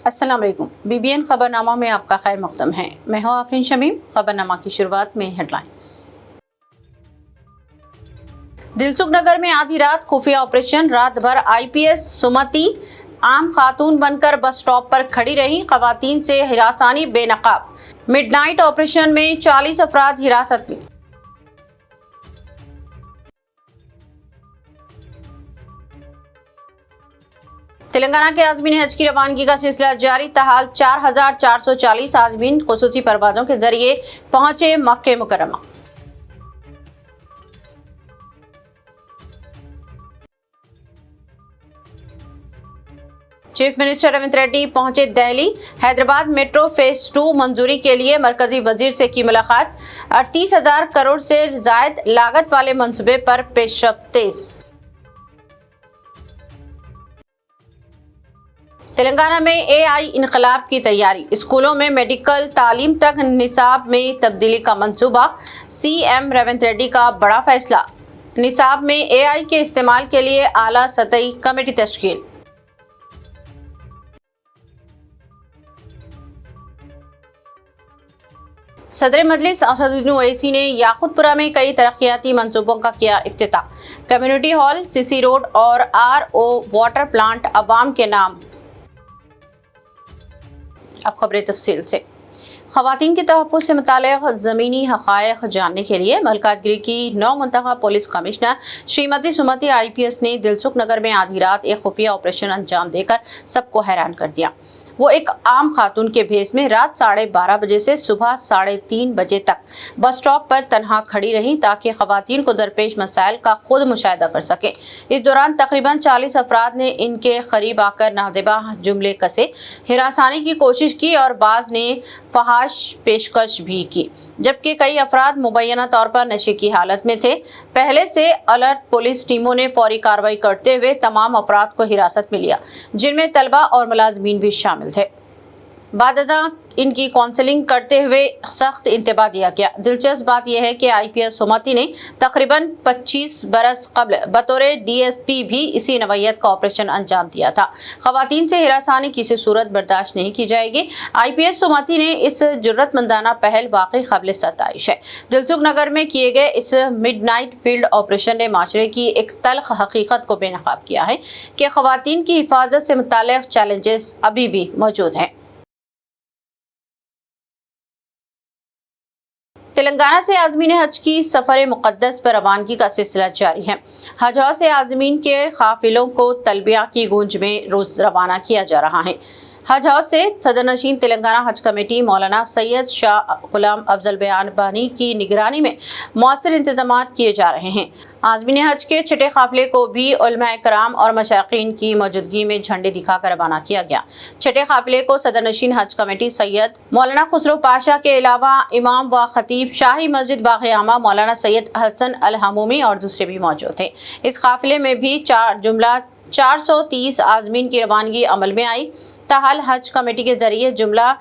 अस्सलाम वालेकुम। BBN खबरनामा में आपका खैर मक़दम है। मैं हूँ आफरीन शमीम। खबरनामा की शुरुआत में हेडलाइंस। दिलसुख नगर में आधी रात खुफिया ऑपरेशन, रात भर IPS सुमति आम खातून बनकर बस स्टॉप पर खड़ी रही, खवातीन से हिरासानी बेनकाब। मिडनाइट ऑपरेशन में 40 अफराद हिरासत में। तेलंगाना के आज़मीन हज की रवानगी का सिलसिला जारी, ताहाल 4440 आज़मीन खुसूसी परवाज़ों के जरिए पहुंचे मक्के मुकर्रमा। चीफ मिनिस्टर रेवंत रेड्डी पहुंचे दिल्ली। हैदराबाद मेट्रो फेज 2 मंजूरी के लिए मरकजी वजीर से की मुलाकात। 38,000 करोड़ से ज़ायद लागत वाले मंसूबे पर पेशरफ्त तेज। तेलंगाना में AI इनकलाब की तैयारी, स्कूलों में मेडिकल तालीम तक निसाब में तब्दीली का मंसूबा। CM रेवंत रेड्डी का बड़ा फैसला, निसाब में AI के इस्तेमाल के लिए आला सतही कमेटी तश्कील। सदर मजलिस असदुद्दीन ओवैसी ने याकुतपुरा में कई तरक्याती मंसूबों का किया इफ्तिताह। कम्युनिटी हॉल, CC रोड और RO वाटर प्लांट अवाम के नाम। अब खबरें तफसील से। ख़वातीन के तहफ़्फ़ुज़ से मुताल्लिक़ ज़मीनी हक़ाइक़ जानने के लिए मलकातगिरी की नौ मुंतखब पुलिस कमिश्नर श्रीमती सुमति IPS ने दिलसुख नगर में आधी रात एक खुफिया ऑपरेशन अंजाम देकर सबको हैरान कर दिया। वो एक आम खातून के भेस में रात 12:30 बजे से सुबह 3:30 बजे तक बस स्टॉप पर तनहा खड़ी रहीं ताकि ख़वातीन को दरपेश मसाइल का खुद मुशाहिदा कर सकें। इस दौरान तकरीबन 40 अफराद ने इनके करीब आकर नादिबा जुमले कसे, हिरासानी की कोशिश की और बाज़ ने फहाश पेशकश भी की, जबकि कई अफराद मुबैना तौर पर नशे की हालत में थे। पहले से अलर्ट पुलिस टीमों ने फौरी कार्रवाई करते हुए तमाम अफराद को हिरासत में लिया, जिनमें तलबा और मुलाजमीन भी शामिल थे। बादअज़ां इनकी काउंसलिंग करते हुए सख्त इंतबाह दिया गया। दिलचस्प बात यह है कि IPS सुमति ने तकरीबन 25 बरस कबल बतौर DSP भी इसी नवैयत का ऑपरेशन अंजाम दिया था। ख़वातीन से हिरासानी किसी सूरत बर्दाश्त नहीं की जाएगी। IPS सुमति ने इस जुर्रतमंदाना पहल वाकई काबिल सताइश है। दिलसुख नगर में किए गए इस मिडनाइट फील्ड ऑपरेशन ने माशरे की एक तल्ख हकीकत को बेनकाब किया है कि ख़वातीन की हिफाजत से मुताल्लिक़ चैलेंजेस अभी भी मौजूद हैं। तेलंगाना से आज़मीन हज की सफ़र मुक़द्दस पर रवानगी का सिलसिला जारी है। हज हाउस से आज़मीन के काफ़िलों को तलबिया की गूंज में रोज़ रवाना किया जा रहा है। हज हाउस से सदरनशीन तेलंगाना हज कमेटी मौलाना सैयद शाह गुलाम अफजल बयानबानी की निगरानी में मौसर इंतजाम किए जा रहे हैं। आज़मीन हज के छठे काफ़िले को भी उलमाए कराम और मशाइखीन की मौजूदगी में झंडे दिखाकर रवाना किया गया। छठे काफ़िले को सदरनशीन हज कमेटी सैयद मौलाना खुसरो पाशा के अलावा इमाम व खतीब शाही मस्जिद बाग़-ए-आमा मौलाना सैयद हसन अल हमूमी और दूसरे भी मौजूद थे। इस काफ़िले में भी 430 आज़मीन की रवानगी अमल में आई। ताहाल हज कमेटी के जरिए जुमला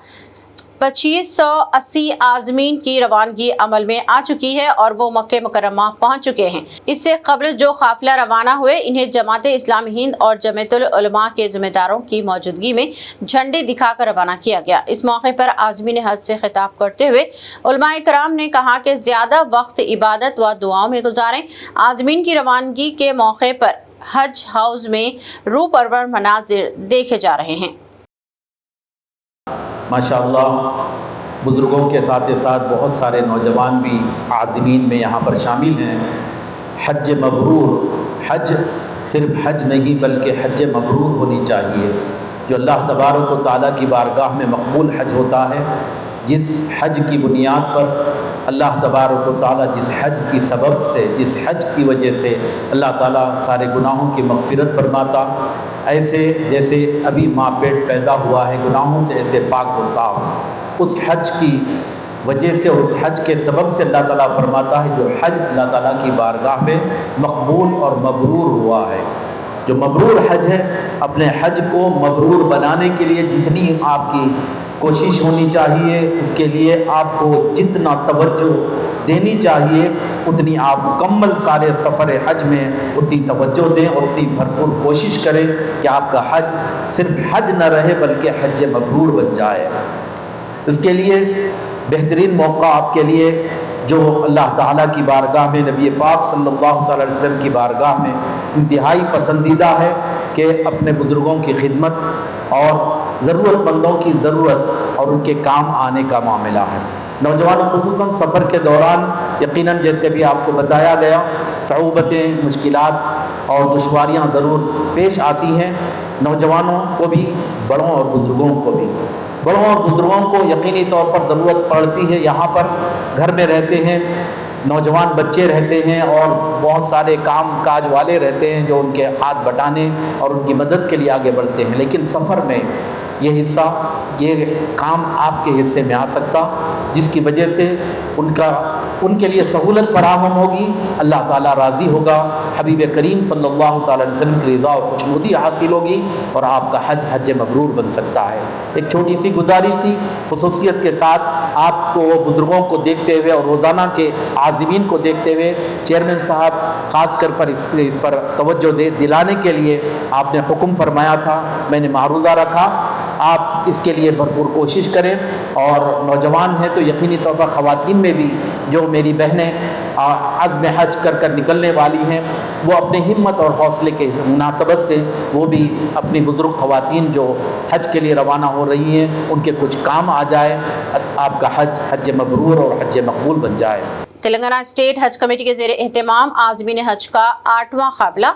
2580 आज़मीन की रवानगी अमल में आ चुकी है और वो मक्के मुकर्रमा पहुंच चुके हैं। इससे कबल जो काफिला रवाना हुए इन्हें जमाते इस्लामी हिंद और जमीयतुल उलमा के ज़िम्मेदारों की मौजूदगी में झंडे दिखाकर रवाना किया गया। इस मौके पर आज़मीन हज से खिताब करते हुए उलमाए कराम ने कहा कि ज़्यादा वक्त इबादत व दुआओं में गुजारें। आज़मीन की रवानगी के मौके पर हज हाउस में रूह परवर मनाजिर देखे जा रहे हैं। माशाअल्लाह बुज़ुर्गों के साथ बहुत सारे नौजवान भी आज़मीन में यहाँ पर शामिल हैं। हज मबरूर, हज सिर्फ हज नहीं बल्कि हज मबरूर होनी चाहिए, जो अल्लाह तबारक व तआला की बारगाह में मकबूल हज होता है। जिस हज की बुनियाद पर अल्लाह तबारक व तआला जिस हज की सबब से, जिस हज की वजह से अल्लाह ताला सारे गुनाहों की मग़फ़िरत फरमाता, ऐसे जैसे अभी माँ पेट पैदा हुआ है गुनाहों से ऐसे पाक व साफ, उस हज की वजह से और उस हज के सबब से अल्लाह ताला फरमाता है जो हज अल्लाह ताला की बारगाह में मकबूल और मबरूर हुआ है। जो मबरूर हज है, अपने हज को मबरूर बनाने के लिए जितनी आपकी कोशिश होनी चाहिए, उसके लिए आपको जितना तवज्जो دینی چاہیے اتنی آپ مکمل سارے سفر حج میں اتنی توجہ دیں اور اتنی بھرپور کوشش کریں کہ آپ کا حج صرف حج نہ رہے بلکہ حج مبرور بن جائے۔ اس کے لیے بہترین موقع آپ کے لیے جو اللہ تعالیٰ کی بارگاہ میں، نبی پاک صلی اللہ تعالی علیہ وسلم کی بارگاہ میں انتہائی پسندیدہ ہے کہ اپنے بزرگوں کی خدمت اور ضرورت مندوں کی ضرورت اور ان کے کام آنے کا معاملہ ہے۔ نوجوانوں خصوصاً سفر کے دوران یقیناً جیسے بھی آپ کو بتایا گیا صعوبتیں، مشکلات اور دشواریاں ضرور پیش آتی ہیں، نوجوانوں کو بھی، بڑوں اور بزرگوں کو بھی۔ بڑوں اور بزرگوں کو یقینی طور پر ضرورت پڑتی ہے، یہاں پر گھر میں رہتے ہیں، نوجوان بچے رہتے ہیں اور بہت سارے کام کاج والے رہتے ہیں جو ان کے ہاتھ بٹانے اور ان کی مدد کے لیے آگے بڑھتے ہیں، لیکن سفر میں یہ حصہ، یہ کام آپ کے حصے میں آ سکتا، جس کی وجہ سے ان کے لیے سہولت فراہم ہوگی، اللہ تعالیٰ راضی ہوگا، حبیب کریم صلی اللہ تعالی علیہ وسلم کی رضا اور خوشنودی حاصل ہوگی اور آپ کا حج حج مبرور بن سکتا ہے۔ ایک چھوٹی سی گزارش تھی خصوصیت کے ساتھ، آپ کو بزرگوں کو دیکھتے ہوئے اور روزانہ کے عازمین کو دیکھتے ہوئے چیئرمین صاحب خاص کر اس پر توجہ دلانے کے لیے آپ نے حکم فرمایا تھا، میں نے معروضہ رکھا، آپ اس کے لیے بھرپور کوشش کریں، اور نوجوان ہیں تو یقینی طور پر خواتین میں بھی جو میری بہنیں عزم حج کر نکلنے والی ہیں، وہ اپنے ہمت اور حوصلے کے مناسبت سے وہ بھی اپنی بزرگ خواتین جو حج کے لیے روانہ ہو رہی ہیں ان کے کچھ کام آ جائے، آپ کا حج حج مبرور اور حج مقبول بن جائے۔ تلنگانہ اسٹیٹ حج کمیٹی کے زیر اہتمام عازمین حج کا 8واں قافلہ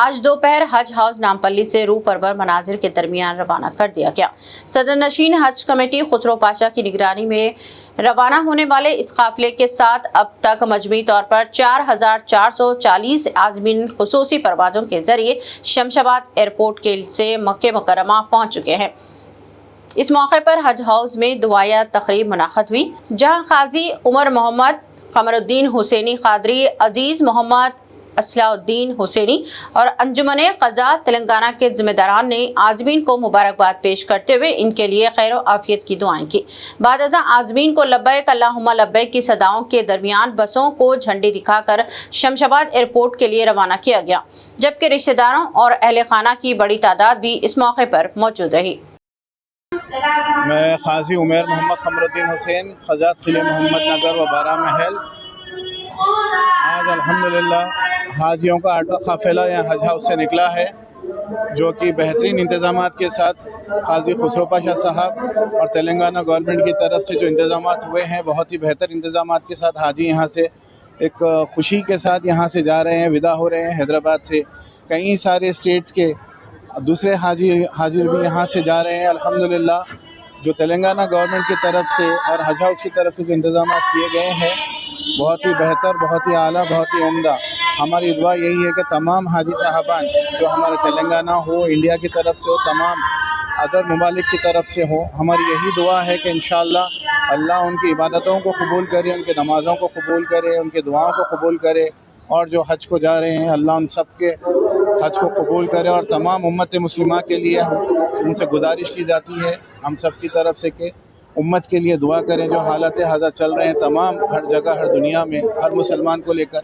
آج دوپہر حج ہاؤس نامپلی سے روح پرور مناظر کے درمیان روانہ کر دیا گیا۔ صدر نشین حج کمیٹی خسرو پاشا کی نگرانی میں روانہ ہونے والے اس قافلے کے ساتھ اب تک مجموعی طور پر 4440 عازمین خصوصی پروازوں کے ذریعے شمشاباد ایئرپورٹ سے مکہ مکرمہ پہنچ چکے ہیں۔ اس موقع پر حج ہاؤس میں دعائیہ تقریب منعقد ہوئی، جہاں قاضی عمر محمد، قمر الدین حسینی قادری، عزیز محمد اصلاح الدین حسینی اور انجمن قضاء تلنگانہ کے ذمہ داران نے عازمین کو مبارکباد پیش کرتے ہوئے ان کے لیے خیر و عافیت کی دعائیں کی۔ بعد ازاں عازمین کو لبیک اللہم لبیک کی صداؤں کے درمیان بسوں کو جھنڈی دکھا کر شمشاباد ایئرپورٹ کے لیے روانہ کیا گیا، جبکہ رشتہ داروں اور اہل خانہ کی بڑی تعداد بھی اس موقع پر موجود رہی۔ میں قاضی عمیر محمد قمر الدین حسین، قضات قلعہ محمد نگر و بارہ محل، آج الحمدللہ حاجیوں کا 8واں قافلہ یہاں حج ہاؤس سے نکلا ہے، جو کہ بہترین انتظامات کے ساتھ قاضی خسرو پاشا صاحب اور تلنگانہ گورنمنٹ کی طرف سے جو انتظامات ہوئے ہیں، بہت ہی بہتر انتظامات کے ساتھ حاجی یہاں سے ایک خوشی کے ساتھ یہاں سے جا رہے ہیں، ودا ہو رہے ہیں۔ حیدرآباد سے کئی سارے اسٹیٹس کے دوسرے حاجی بھی یہاں سے جا رہے ہیں۔ الحمدللہ جو تلنگانہ گورنمنٹ کی طرف سے اور حج ہاؤس کی طرف سے جو انتظامات کیے گئے ہیں، بہت ہی بہتر، بہت ہی اعلیٰ، بہت ہی عمدہ۔ ہماری دعا یہی ہے کہ تمام حاجی صاحبان جو ہمارے تلنگانہ ہو، انڈیا کی طرف سے ہو، تمام ادر ممالک کی طرف سے ہو، ہماری یہی دعا ہے کہ انشاءاللہ اللہ ان کی عبادتوں کو قبول کرے، ان کے نمازوں کو قبول کرے، ان کے دعاؤں کو قبول کرے، اور جو حج کو جا رہے ہیں اللہ ان سب کے حج کو قبول کرے۔ اور تمام امت مسلمہ کے لیے ان سے گزارش کی جاتی ہے ہم سب کی طرف سے کہ امت کے لیے دعا کریں، جو حالات حاضر چل رہے ہیں تمام ہر جگہ ہر دنیا میں ہر مسلمان کو لے کر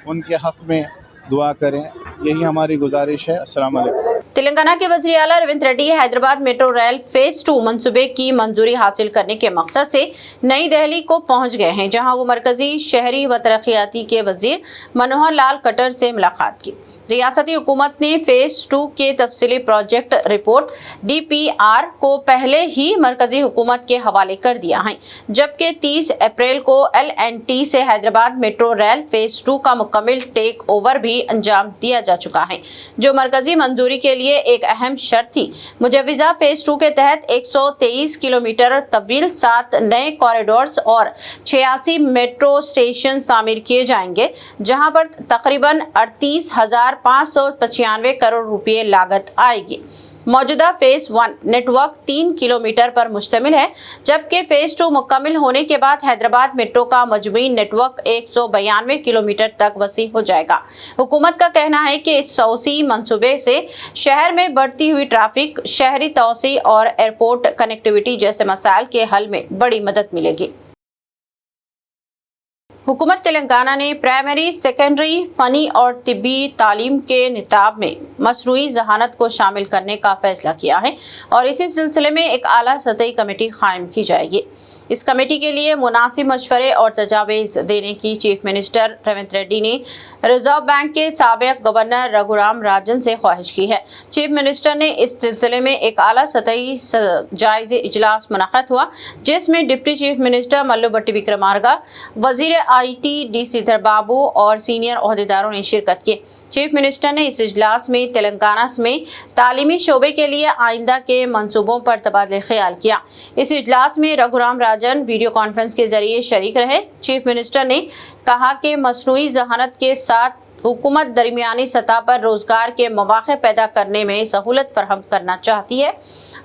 ان کے حق میں دعا کریں، یہی ہماری گزارش ہے۔ السلام علیکم۔ تلنگانہ کے وزیر اعلیٰ Revanth Reddy Hyderabad metro rail phase 2 منصوبے کی منظوری حاصل کرنے کے مقصد سے نئی دہلی کو پہنچ گئے ہیں، جہاں وہ مرکزی شہری و ترقیاتی کے وزیر منوہر لال کھٹر سے ملاقات کی۔ ریاستی حکومت نے فیز 2 کے تفصیلی پروجیکٹ رپورٹ DPR کو پہلے ہی مرکزی حکومت کے حوالے کر دیا ہے، جبکہ 30 اپریل کو L&T سے حیدرآباد میٹرو ریل فیز 2 کا مکمل ٹیک اوور بھی انجام دیا جا چکا ہے، جو مرکزی منظوری کے لیے ایک اہم شرط تھی۔ مجوزہ فیز 2 کے تحت 123 کلومیٹر طویل 7 نئے کوریڈورز اور 86 میٹرو اسٹیشن تعمیر کیے جائیں گے، جہاں پر تقریباً 38,595 کروڑ روپے لاگت آئے گی۔ موجودہ فیز 1 نیٹ ورک 3 کلومیٹر پر مشتمل ہے، جبکہ فیز 2 مکمل ہونے کے بعد حیدرآباد میٹرو کا مجموعی نیٹ ورک 192 کلومیٹر تک وسیع ہو جائے گا۔ حکومت کا کہنا ہے کہ اس توسیعی منصوبے سے شہر میں بڑھتی ہوئی ٹریفک، شہری توسیع اور ایئرپورٹ کنیکٹیویٹی جیسے مسائل کے حل میں بڑی مدد ملے گی۔ हुकूमत तेलंगाना ने प्राइमरी, सेकेंडरी, फ़नी और तिब्बी तालीम के निताब में मसनूई ज़हानत को शामिल करने का फैसला किया है और इसी सिलसिले में एक आला सतही कमेटी कायम की जाएगी। इस कमेटी के लिए मुनासिब मशवरे और तजावीज़ देने की चीफ मिनिस्टर रेवंत रेड्डी ने रिजर्व बैंक के साबिक़ गवर्नर रघुराम राजन से ख्वाहिश की है। चीफ मिनिस्टर ने इस सिलसिले में एक आला सतही जायज़ी इजलास मुनक़्क़द हुआ, जिसमें डिप्टी चीफ मिनिस्टर मल्लू भट्टी विक्रमार्का, वज़ीर IT डी श्रीधर बाबू और सीनियर ओहदेदारों ने शिरकत की। चीफ मिनिस्टर ने इस इजलास में तेलंगाना में तालीमी शोबे के लिए आइंदा के मंसूबों पर तबादला ख्याल किया। इस इजलास में रघुराम राजन वीडियो कॉन्फ्रेंस के जरिए शरीक रहे। चीफ मिनिस्टर ने कहा कि मसनूई ज़हानत के साथ हुकूमत दरमियानी सतह पर रोज़गार के मौक़े पैदा करने में सहूलत फराहम करना चाहती है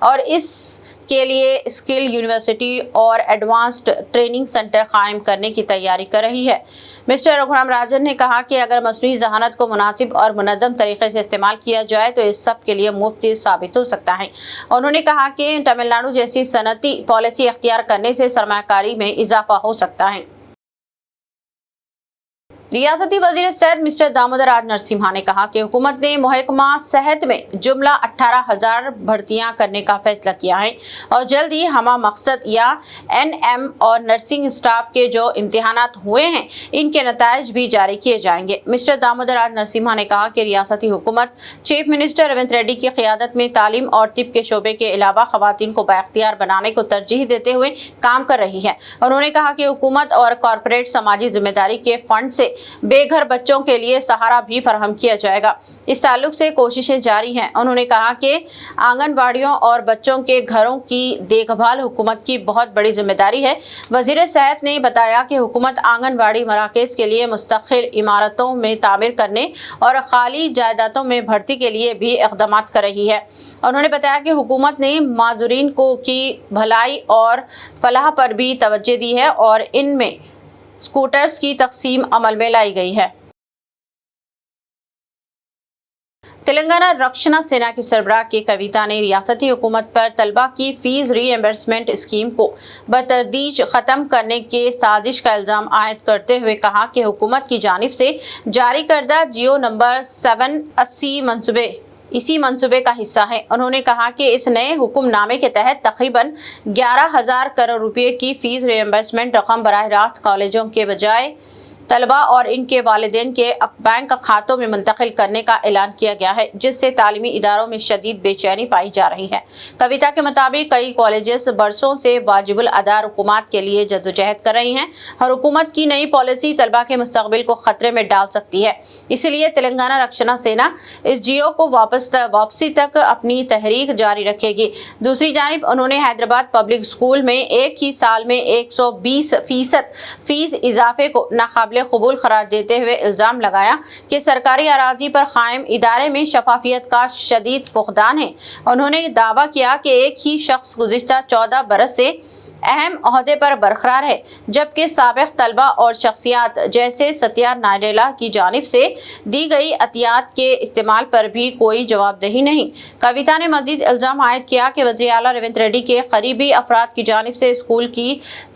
और इसके लिए स्किल यूनिवर्सिटी और एडवांस्ड ट्रेनिंग सेंटर कायम करने की तैयारी कर रही है। मिस्टर रघुराम राजन ने कहा कि अगर मसनूई ज़हानत को मुनासिब और मुनज़्ज़म तरीके से इस्तेमाल किया जाए तो इस सब के लिए मुफ्त साबित हो सकता है। उन्होंने कहा कि तमिलनाडु जैसी सनती पॉलिसी अख्तियार करने से सरमायाकारी में इजाफा हो सकता है। रियासती वज़ीर सेहत मिस्टर दामोदर राज नरसिम्हा ने कहा कि हुकूमत ने महकमा सेहत में जुमला 18,000 भर्तियां करने का फैसला किया है और जल्द ही हमा मकसद या NM और नर्सिंग स्टाफ के जो इम्तिहानात हुए हैं इनके नताइज भी जारी किए जाएंगे। मिस्टर दामोदर राज नरसिम्हा ने कहा कि रियासती हुकूमत चीफ मिनिस्टर रेवंत रेड्डी की क़यादत में तालीम और तिब के शोबे के अलावा ख़वातीन को बाइख्तियार बनाने को तरजीह देते हुए काम कर रही है। उन्होंने कहा कि हुकूमत और कॉरपोरेट समाजी जिम्मेदारी के फंड से बेघर बच्चों के लिए सहारा भी फराहम किया जाएगा। इस ताल्लुक से कोशिशें जारी हैं। उन्होंने कहा कि आंगनबाड़ियों और बच्चों के घरों की देखभाल हुकूमत की बहुत बड़ी जिम्मेदारी है। वज़ीर सेहत ने बताया कि हुकूमत आंगनबाड़ी मराकज़ के लिए मुस्तक़िल इमारतों में तामीर करने और खाली जायदादों में भर्ती के लिए भी इक़दाम कर रही है। उन्होंने बताया कि हुकूमत ने माज़ूरीन को की भलाई और फलाह पर भी तवज्जो दी है और इनमें स्कूटर्स की तकसीम अमल में लाई गई है। तेलंगाना रक्षणा सेना की सरबराह की कविता ने रियासती हुकूमत पर तलबा की फ़ीस रीएम्बर्समेंट स्कीम को बतदरीज ख़त्म करने के साजिश का इल्ज़ाम आयद करते हुए कहा कि हुकूमत की जानिब से जारी करदा जियो नंबर 780 मंसूबे इसी मंसूबे का हिस्सा है। उन्होंने कहा कि इस नए हुक्मनामे के तहत तकरीबन 11,000 करोड़ रुपये की फ़ीस रीइंबर्समेंट रकम बराह रास्त कॉलेजों के बजाय तलबा और इनके वालिदैन के बैंक खातों में मुंतकिल करने का ऐलान किया गया है, जिससे तालीमी इदारों में शदीद बेचैनी पाई जा रही है। कविता के मुताबिक कई कॉलेजेस बरसों से वाजिबुल अदा रकूमात के लिए जद्दोजहद कर रही हैं और हुकूमत की नई पॉलिसी तलबा के मुस्तकबिल को खतरे में डाल सकती है। इसलिए तेलंगाना रक्षणा सेना इस जियो को वापसी तक अपनी तहरीक जारी रखेगी। दूसरी जानिब उन्होंने हैदराबाद पब्लिक स्कूल में एक ही साल में 120% फ़ीस इजाफे को नाकाबिल कबूल करार देते हुए इल्ज़ाम लगाया कि सरकारी अराजी पर कायम इदारे में शफाफियत का शदीद फुक़दान है। उन्होंने दावा किया कि एक ही शख्स गुज़िश्ता 14 बरस से अहम ओहदे पर बरकरार है, जबकि साबिक़ तलबा और शख्सियात जैसे सत्या नाडेला की जानिब से दी गई अतियात के इस्तेमाल पर भी कोई जवाबदेही नहीं। कविता ने मजीद इल्ज़ाम आयद किया कि वज़ीर आला रेवंत रेड्डी के करीबी अफराद की जानिब से स्कूल की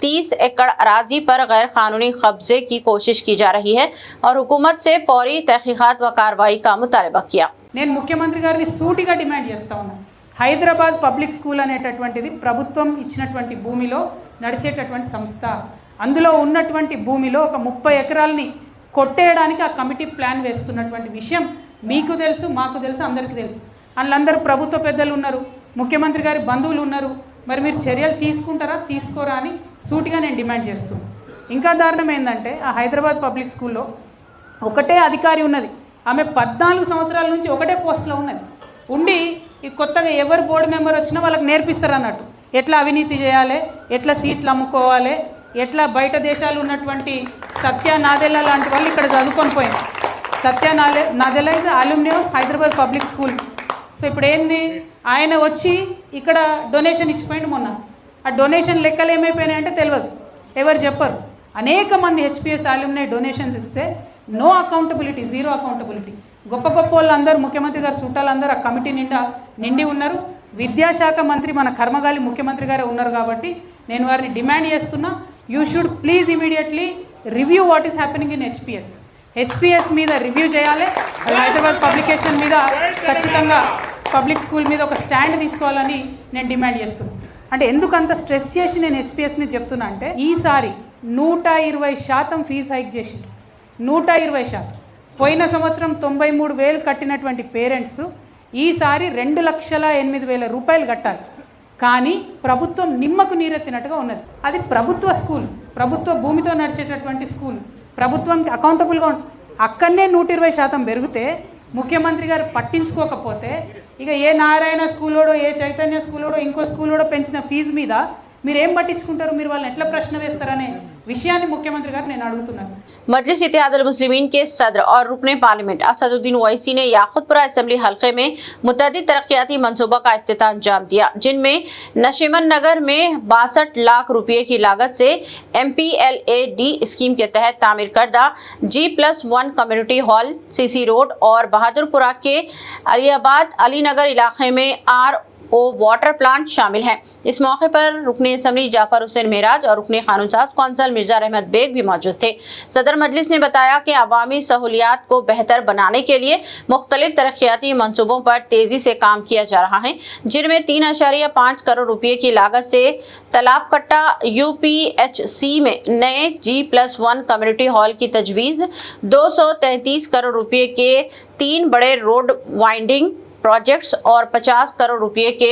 30 एकड़ अराजी पर गैर कानूनी कब्जे की कोशिश की जा रही है और हुकूमत से फौरी तहकीकात व कार्रवाई का मुतालबा किया। నేను ముఖ్యమంత్రి గారిని సూటిగా డిమాండ్ చేస్తా ఉన్నాను. హైదరాబాద్ పబ్లిక్ స్కూల్ అనేటటువంటిది ప్రభుత్వం ఇచ్చినటువంటి భూమిలో నడిచేటటువంటి సంస్థ. అందులో ఉన్నటువంటి భూమిలో ఒక 30 ఎకరాలని కొట్టేయడానికి ఆ కమిటీ ప్లాన్ వేస్తున్నటువంటి విషయం మీకు తెలుసు, మాకు తెలుసు, అందరికీ తెలుసు. వాళ్ళందరూ ప్రభుత్వ పెద్దలు ఉన్నారు, ముఖ్యమంత్రి గారి బంధువులు ఉన్నారు. మరి మీరు చర్యలు తీసుకుంటారా తీసుకోరా అని సూటిగా నేను డిమాండ్ చేస్తున్నాను. ఇంకా దారుణం ఏంటంటే ఆ హైదరాబాద్ పబ్లిక్ స్కూల్లో ఒకటే అధికారి ఉన్నది. ఆమె 14 సంవత్సరాల నుంచి ఒకటే పోస్టులో ఉన్నది. ఉండి ఈ కొత్తగా ఎవరు బోర్డు మెంబర్ వచ్చినా వాళ్ళకి నేర్పిస్తారు అన్నట్టు ఎట్లా అవినీతి చేయాలి, ఎట్లా సీట్లు అమ్ముకోవాలి, ఎట్లా బయట దేశాలు ఉన్నటువంటి సత్య నాదెల్లా లాంటి వాళ్ళు ఇక్కడ చదువుకొని పోయారు. Satya Nadella is alumni of Hyderabad public school. So ఇప్పుడు ఏంది, ఆయన వచ్చి ఇక్కడ డొనేషన్ ఇచ్చిపోయింది మొన్న. ఆ డొనేషన్ లెక్కలు ఏమైపోయినాయి అంటే తెలియదు, ఎవరు చెప్పరు. అనేక మంది హెచ్పిఎస్ అల్యూమినీ డొనేషన్స్ ఇస్తే నో అకౌంటబిలిటీ, జీరో అకౌంటబిలిటీ. గొప్ప గొప్ప వాళ్ళందరూ ముఖ్యమంత్రి గారు చుట్టాలందరూ ఆ కమిటీ నిండి ఉన్నారు. విద్యాశాఖ మంత్రి మన కర్మగాలి ముఖ్యమంత్రి గారే ఉన్నారు కాబట్టి నేను వారిని డిమాండ్ చేస్తున్నా, you should please immediately review what is happening in HPS మీద రివ్యూ చేయాలి. హైదరాబాద్ పబ్లికేషన్ మీద ఖచ్చితంగా పబ్లిక్ స్కూల్ మీద ఒక స్టాండ్ తీసుకోవాలని నేను డిమాండ్ చేస్తున్నాను. అంటే ఎందుకు అంత స్ట్రెస్ చేసి నేను హెచ్పిఎస్ని చెప్తున్నా అంటే ఈసారి 120% ఫీజు హైక్ చేసింది. 120%. పోయిన సంవత్సరం 93,000 కట్టినటువంటి పేరెంట్స్ ఈసారి 2,08,000 రూపాయలు కట్టాలి. కానీ ప్రభుత్వం నిమ్మకు నీరెత్తినట్టుగా ఉన్నది. అది ప్రభుత్వ స్కూల్, ప్రభుత్వ భూమితో నడిచేటటువంటి స్కూల్, ప్రభుత్వంకి అకౌంటబుల్గా అక్కడనే 120% పెరిగితే ముఖ్యమంత్రి గారు పట్టించుకోకపోతే ఇక ఏ నారాయణ స్కూలోడో ఏ చైతన్య స్కూలోడో ఇంకో స్కూలోడో పెంచిన ఫీజు మీద మీరు ఏం పట్టించుకుంటారు, మీరు వాళ్ళని ఎట్లా ప్రశ్న వేస్తారనే విషయాన్ని ముఖ్యమంత్రి గారు నేను అడుగుతున్నాను. मजलिस इत्तेहादुल मुस्लिमीन के सदर और रुकने पार्लियामेंट असदुद्दीन ओवैसी ने याकूतपुरा असेंबली हल्के में मुतअद्दिद तरक्याती मंसूबा का इफ्तिताह अंजाम दिया, जिनमें नशीमन नगर में 62 लाख रुपये की लागत से MPLAD स्कीम के तहत तामीर करदा G+1 community hall, CC road और बहादुरपुरा के अलीआबाद अलीनगर इलाके में RO वाटर प्लांट शामिल हैं। इस मौके पर रुकने असम्बली जाफर हुसैन मेराज और रुकने कानून साज कौंसल मिर्जा रहमत बेग भी मौजूद थे। सदर मजलिस ने बताया कि अवामी सहूलियात को बेहतर बनाने के लिए मुख्तलिफ तरक्याती मंसूबों पर तेज़ी से काम किया जा रहा है, जिनमें 3.5 करोड़ रुपये की लागत से तालाब कट्टा UPHC में नए G+1 कम्युनिटी हॉल की तजवीज़, 233 करोड़ रुपये के 3 बड़े रोड वाइंडिंग प्रोजेक्ट्स और 50 करोड़ रुपए के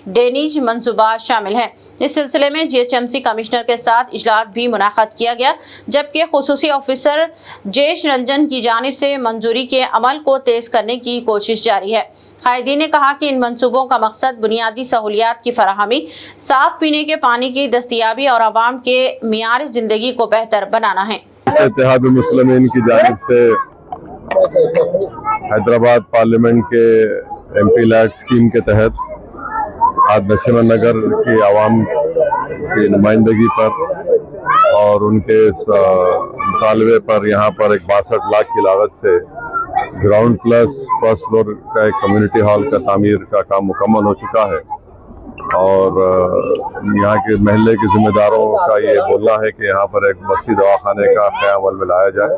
ड्रेनेज मंसूबा शामिल हैं। इस सिलसिले में GHMC कमिश्नर के साथ इजलास भी मुनाक़द किया गया, जबकि खुसूसी ऑफिसर जयेश रंजन की जानिब से मंजूरी के अमल को तेज़ करने की कोशिश जारी है। कायदीन ने कहा कि इन मंसूबों का मकसद बुनियादी सहूलियात की फराहमी, साफ पीने के पानी की दस्तियाबी और आवाम के मियार ज़िंदगी को बेहतर बनाना है। इत्तेहादुल मुस्लिमीन की जानिब से हैदराबाद पार्लियामेंट के MPLAD स्कीम के तहत आज नशीमन नगर की आवाम की नुमाइंदगी पर और उनके इस मुतालबे पर यहाँ पर एक 62 लाख की लागत से ग्राउंड प्लस फर्स्ट फ्लोर का एक कम्युनिटी हॉल का तामीर का काम मुकम्मल हो चुका है। और यहाँ के महल्ले के जिम्मेदारों का ये बोलना है कि यहाँ पर एक मस्जिद दवाखाने का क़याम अमल में लाया जाए।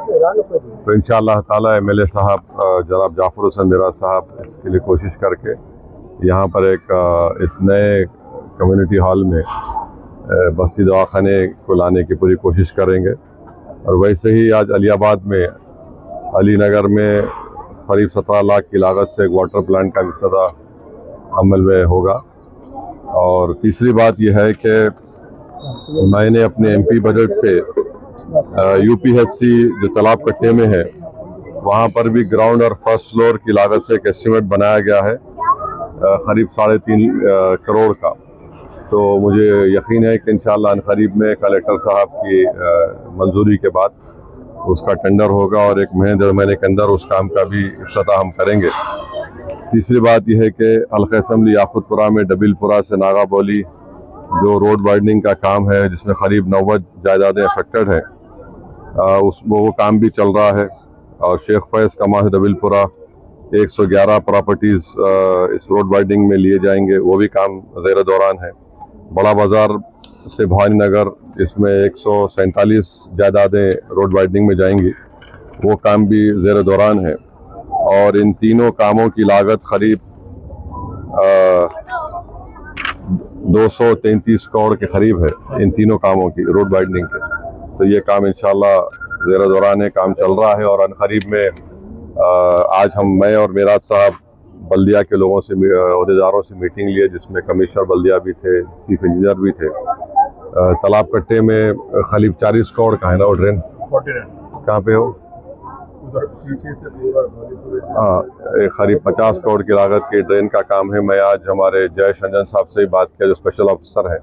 तो इंशाअल्लाह ताला MLA साहब जनाब जाफर हुसैन मेराज साहब इसके लिए कोशिश करके यहाँ पर एक इस नए कम्युनिटी हॉल में मस्जिद दवाखाने को लाने की पूरी कोशिश करेंगे। और वैसे ही आज अलीआबाद में अलीनगर में करीब 17 लाख की लागत से एक वाटर प्लांट का इफ्तिताह अमल में होगा। और तीसरी बात यह है कि मैंने अपने MP बजट से UPHC जो तालाब कट्टे में है वहाँ पर भी ग्राउंड और फर्स्ट फ्लोर की लागत से एक एस्टीमेट बनाया गया है करीब 3.5 करोड़ का। तो मुझे यकीन है कि इंशाअल्लाह करीब में कलेक्टर साहब की मंजूरी के बाद उसका टेंडर होगा और 1-1.5 महीने के अंदर उस काम का भी इफ्तिताह हम करेंगे। तीसरी बात यह है कि हल्का असम्बली याकूतपुरा में डबिलपुरा से नागाबोली जो रोड वाइडनिंग का काम है जिसमें करीब 90 जायदादें अफेक्टेड हैं, वो काम भी चल रहा है। और शेख फैज़ कमा से डबिलपुरा 111 प्रॉपर्टीज़ इस रोड वाइडनिंग में लिए जाएंगे, वो भी काम ज़ेर दौरान है। बड़ा बाज़ार से भवानी नगर इसमें 147 जायदादें रोड वाइडनिंग में जाएंगी, वो काम भी ज़ेर दौरान है। और इन तीनों कामों की लागत करीब 233 करोड़ के करीब है, इन तीनों कामों की रोड वाइडनिंग के। तो ये काम इंशाअल्लाह ज़ेर दौरान है, काम चल रहा है। और अनकरीब में आज मैं और मेराज साहब बल्दिया के लोगों से अहदेदारों से मीटिंग लिए, जिसमें कमिश्नर बल्दिया भी थे, चीफ इंजीनियर भी थे। तालाब कट्टे में करीब 40 करोड़ का है ना वो ड्रेन, कहाँ पे हो? हाँ, करीब 50 करोड़ की लागत के ड्रेन का काम है। मैं आज हमारे जयेश रंजन साहब से ही बात किया जो स्पेशल ऑफिसर हैं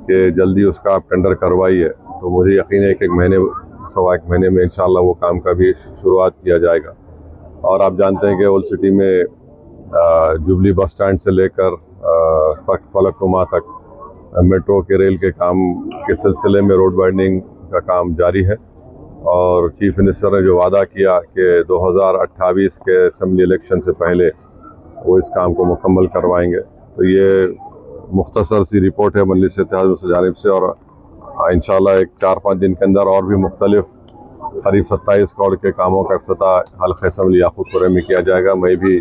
कि जल्दी उसका आप टेंडर करवाइए। तो मुझे यकीन है कि 1 महीने में इंशाअल्लाह वो काम का भी शुरुआत किया जाएगा। और आप जानते हैं कि ओल्ड सिटी में जुबली बस स्टैंड से लेकर फलकनुमा तक मेट्रो के रेल के काम के सिलसिले में रोड वाइडनिंग का काम जारी है। और चीफ मिनिस्टर ने जो वादा किया कि 2028 के असम्बली इलेक्शन से पहले वो इस काम को मुकम्मल करवाएंगे। तो ये मुख्तसर सी रिपोर्ट है मजलिस इत्तेहाद की जानिब से। और इंशाल्लाह एक 4-5 दिन के अंदर और भी मुख्तलिफ करीब 27 करोड़ के कामों का इफ्तिताह हल्क़ा असम्बली याकूतपुर में किया जाएगा। मैं भी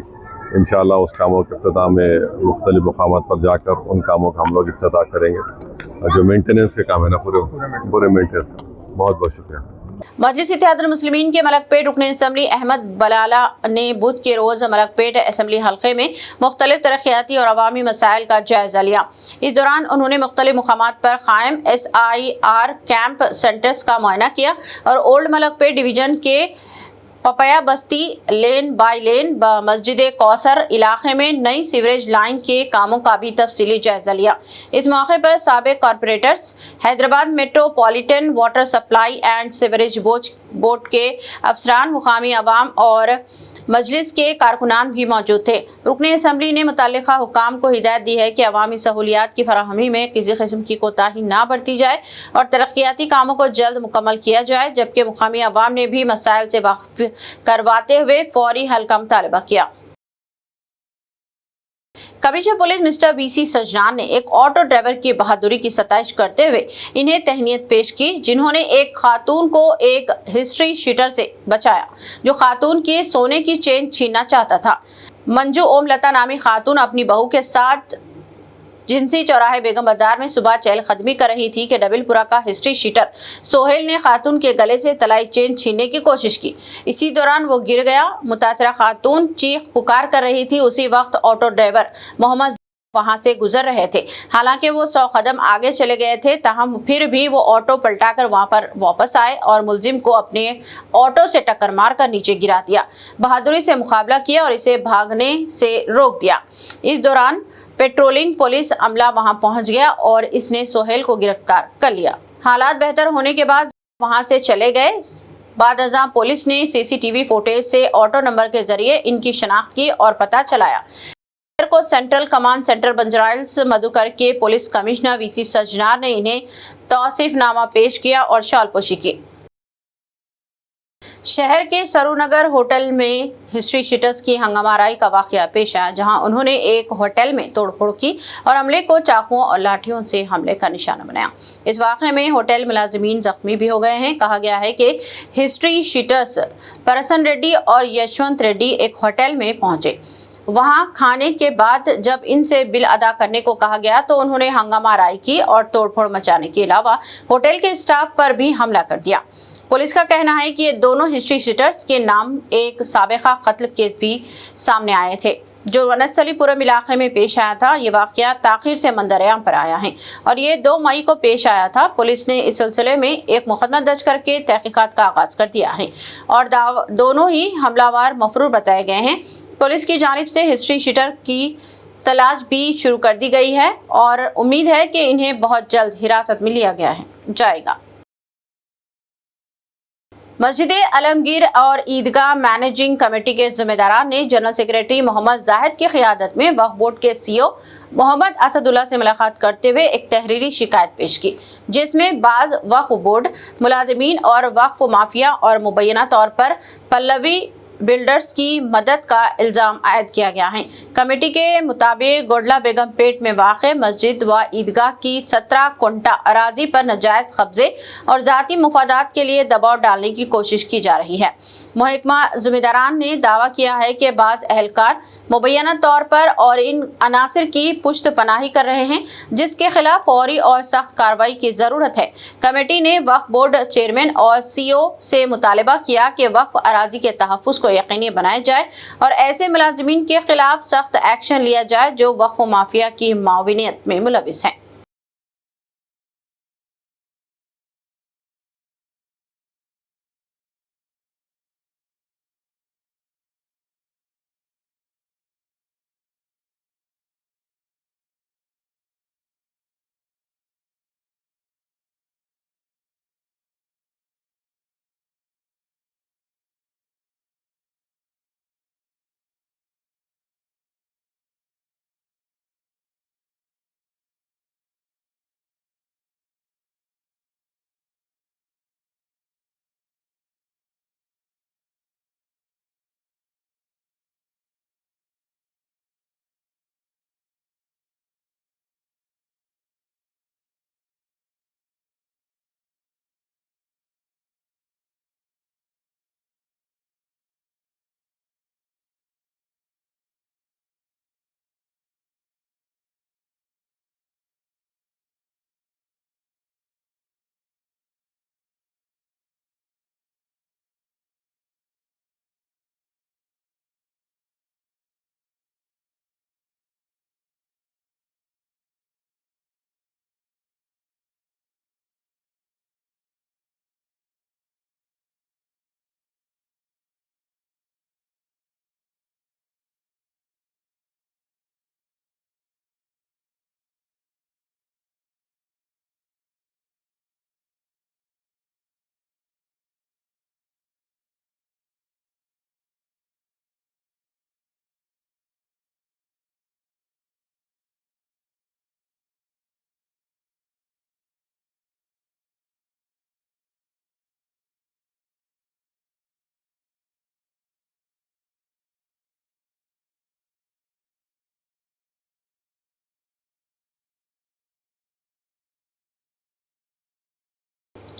इंशाल्लाह उस कामों के इफ्तिताह में मुख्तलिफ मकामात पर जाकर उन कामों का हम लोग इफ्तिताह करेंगे। और जो मेंटेनेंस के काम है ना पूरे मेंटेनेंस का बहुत बहुत शुक्रिया। मजलिस इत्तेहादुल मुस्लिमीन के मलकपेट रुकन असम्बली अहमद बलाला ने बुध के रोज मलकपेट असम्बली हल्के में मुख्तलिफ तरक्याती और अवामी मसाइल का जायजा लिया। इस दौरान उन्होंने मुख्तलिफ मुकामात पर कायम SIR कैंप सेंटर्स का मुआयना किया और ओल्ड मलकपेट डिवीजन के पपया बस्ती लेन बाई लेन मस्जिद कौसर इलाके में नई सीवरेज लाइन के कामों का भी तफसीली जायजा लिया। इस मौके पर साबिक corporators, Hyderabad metropolitan water supply and sewerage board के अफसरान, मुकामी अवाम और मजलिस के कारकुनान भी मौजूद थे। रुकन असम्बली ने मुतल्लिका हुकाम को हिदायत दी है कि अवामी सहूलियात की फराहमी में किसी किस्म की कोताही ना बरती जाए और तरक्याती कामों को जल्द मुकम्मल किया जाए, जबकि मुकामी अवाम ने भी मसाइल से वाकिफ करवाते हुए फौरी हल का मुतालबा किया। कमिश्नर पुलिस मिस्टर BC सजनान ने एक ऑटो ड्राइवर की बहादुरी की सताइश करते हुए इन्हें तहनीत पेश की, जिन्होंने एक खातून को एक हिस्ट्री शीटर से बचाया जो खातून की सोने की चेन छीनना चाहता था। मंजू ओम लता नामी खातून अपनी बहू के साथ जिनसी चौराहे बेगम बाजार में सुबह चहलकदमी कर रही थी कि डबलपुरा का हिस्ट्री शीटर सोहेल ने खातून के गले से तलाई चेन छीनने की कोशिश की। इसी दौरान वो गिर गया। मुतासरा खातून चीख पुकार कर रही थी। उसी वक्त ऑटो ड्राइवर मोहम्मद वहां से गुजर रहे थे। हालांकि वो 100 कदम आगे चले गए थे, ताहम फिर भी वो ऑटो पलटाकर वहां पर वापस आए और मुलजिम को अपने ऑटो से टक्कर मारकर नीचे गिरा दिया। बहादुरी से मुकाबला किया और इसे भागने से रोक दिया। इस दौरान पेट्रोलिंग पुलिस अमला वहां पहुंच गया और इसने सोहेल को गिरफ्तार कर लिया। हालात बेहतर होने के बाद वहां से चले गए। बाद अज़ां पुलिस ने CCTV फुटेज से ऑटो नंबर के जरिए इनकी शनाख्त की और पता चलाया को सेंट्रल कमांड सेंटर बंजराइल्स मधुकर के पुलिस कमिश्नर VC सजनार ने इन्हें तौसीफनामा पेश किया और शालपोशी की। शहर के सरूनगर होटल में हिस्ट्री शीटर्स की हंगामाराई का वाकया पेश आया, जहां उन्होंने एक होटल में तोड़फोड़ की और अमले को चाकुओं और लाठियों से हमले का निशाना बनाया। इस वाकये में होटल मुलाजिमीन जख्मी भी हो गए हैं। कहा गया है कि हिस्ट्री शीटर्स परसन रेड्डी और यशवंत रेड्डी एक होटल में पहुंचे। वहां खाने के बाद जब इनसे बिल अदा करने को कहा गया तो उन्होंने हंगामाराई की और तोड़फोड़ मचाने के अलावा होटल के स्टाफ पर भी हमला कर दिया। पुलिस का कहना है कि ये दोनों हिस्ट्री शीटर्स के नाम एक साबिका कत्ल केस भी सामने आए थे जो वनस्थलीपुरम इलाके में पेश आया था। ये वाकया ताखिर से मंजर-ए-आम पर आया है और ये 2 मई को पेश आया था। पुलिस ने इस सिलसिले में एक मुकदमा दर्ज करके तहकीकात का आगाज कर दिया है और दोनों ही हमलावर मफरूर बताए गए हैं। पुलिस की जानिब से हिस्ट्री शीटर की तलाश भी शुरू कर दी गई है और उम्मीद है कि इन्हें बहुत जल्द हिरासत में लिया जाएगा। मस्जिद आलमगीर और ईदगाह मैनेजिंग कमेटी के जिम्मेदारान ने जनरल सेक्रेटरी मोहम्मद जाहिद की क़ियादत में वक्फ बोर्ड के CEO मोहम्मद असदुल्ला से मुलाकात करते हुए एक तहरीरी शिकायत पेश की, जिसमें बाज़ वक्फ बोर्ड मुलाजिमीन और वक्फ माफिया और मुबैना तौर पर पल्लवी बिल्डर्स की मदद का इल्ज़ाम आयद किया गया है। कमेटी के मुताबिक गोडला बेगम पेट में वाक़े मस्जिद व ईदगाह की 17 कुंटा अराजी पर नाजायज़ कब्जे और ज़ाती मुफादात के लिए दबाव डालने की कोशिश की जा रही है। महकमा ज़िम्मेदारान ने दावा किया है कि बाज़ अहलकार मुबैना तौर पर और इन अनासिर की पुश्त पनाही कर रहे हैं, जिसके खिलाफ फौरी और सख्त कार्रवाई की ज़रूरत है। कमेटी ने वक्फ बोर्ड चेयरमैन और CEO से मुतालबा किया कि वक्फ अराजी के तहफ़्फ़ुज़ को यकीनी बनाया जाए और ऐसे मुलाजिमीन के खिलाफ सख्त एक्शन लिया जाए जो वक्फ माफिया की माविनियत में मुलविस हैं।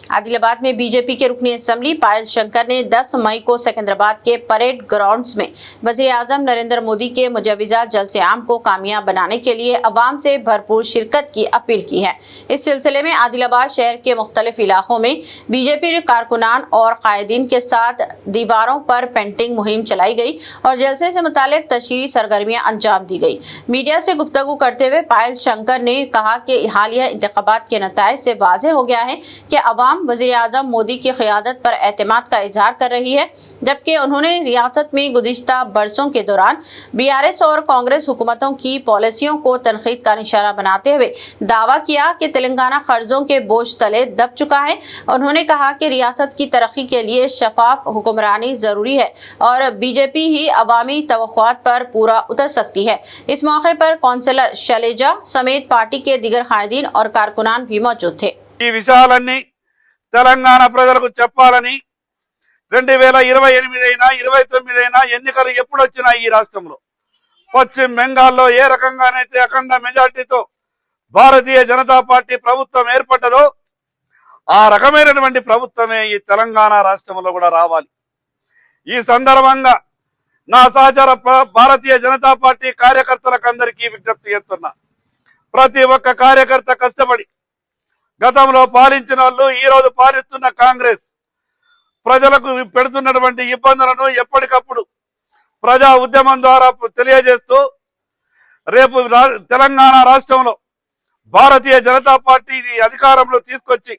आदिलाबाद में बीजेपी के रुकनी असेंबली पायल शंकर ने 10 मई को सिकंदराबाद के परेड ग्राउंड्स में वज़ीर आज़म नरेंद्र मोदी के मुजव्वज़ा जलसे आम को कामयाब बनाने के लिए अवाम से भरपूर शिरकत की अपील की है। इस सिलसिले में आदिलाबाद शहर के मुख्तलिफ इलाकों में बीजेपी कारकुनान और कायदीन के साथ दीवारों पर पेंटिंग मुहिम चलाई गई और जलसे से मुतालिक तशहीरी सरगर्मियां अंजाम दी गई। मीडिया से गुफ्तगू करते हुए पायल शंकर ने कहा कि हालिया इंतखाबात के नताइज से वाज़ेह हो गया है कि अवाम वज़ीर आज़म मोदी की क़यादत पर एतमाद का इजहार कर रही है, जबकि उन्होंने रियासत में गुज़िश्ता बरसों के दौरान BRS और कांग्रेस हुकूमतों की पॉलिसियों को तनक़ीद का निशाना बनाते हुए दावा किया कि तेलंगाना कर्जों के बोझ तले दब चुका है। उन्होंने कहा कि रियासत की तरक्की के लिए शफाफ हुक्मरानी ज़रूरी है और बीजेपी ही अवामी तवक्कुआत पर पूरा उतर सकती है। इस मौके पर कौंसलर शैलेजा समेत पार्टी के दीगर कायदीन और कारकुनान भी मौजूद थे। ఈ విషయాలన్నీ తెలంగాణ ప్రజలకు చెప్పాలని 2028 అయినా 29 అయినా ఎన్నికలు ఎప్పుడు వచ్చినా ఈ రాష్ట్రంలో పశ్చిమ బెంగాల్లో ఏ రకంగానైతే అఖండ మెజార్టీతో భారతీయ జనతా పార్టీ ప్రభుత్వం ఏర్పడ్డదో ఆ రకమైనటువంటి ప్రభుత్వమే ఈ తెలంగాణ రాష్ట్రంలో కూడా రావాలి। ఈ సందర్భంగా నా సహచర భారతీయ జనతా పార్టీ కార్యకర్తలకందరికీ విజ్ఞప్తి చేస్తున్నా, ప్రతి ఒక్క కార్యకర్త కష్టపడి గతంలో పాలించిన వాళ్ళు ఈ రోజు పాలిస్తున్న కాంగ్రెస్ ప్రజలకు పెడుతున్నటువంటి ఇబ్బందులను ఎప్పటికప్పుడు ప్రజా ఉద్యమం ద్వారా తెలియజేస్తూ రేపు తెలంగాణ రాష్ట్రంలో భారతీయ జనతా పార్టీని అధికారంలో తీసుకొచ్చి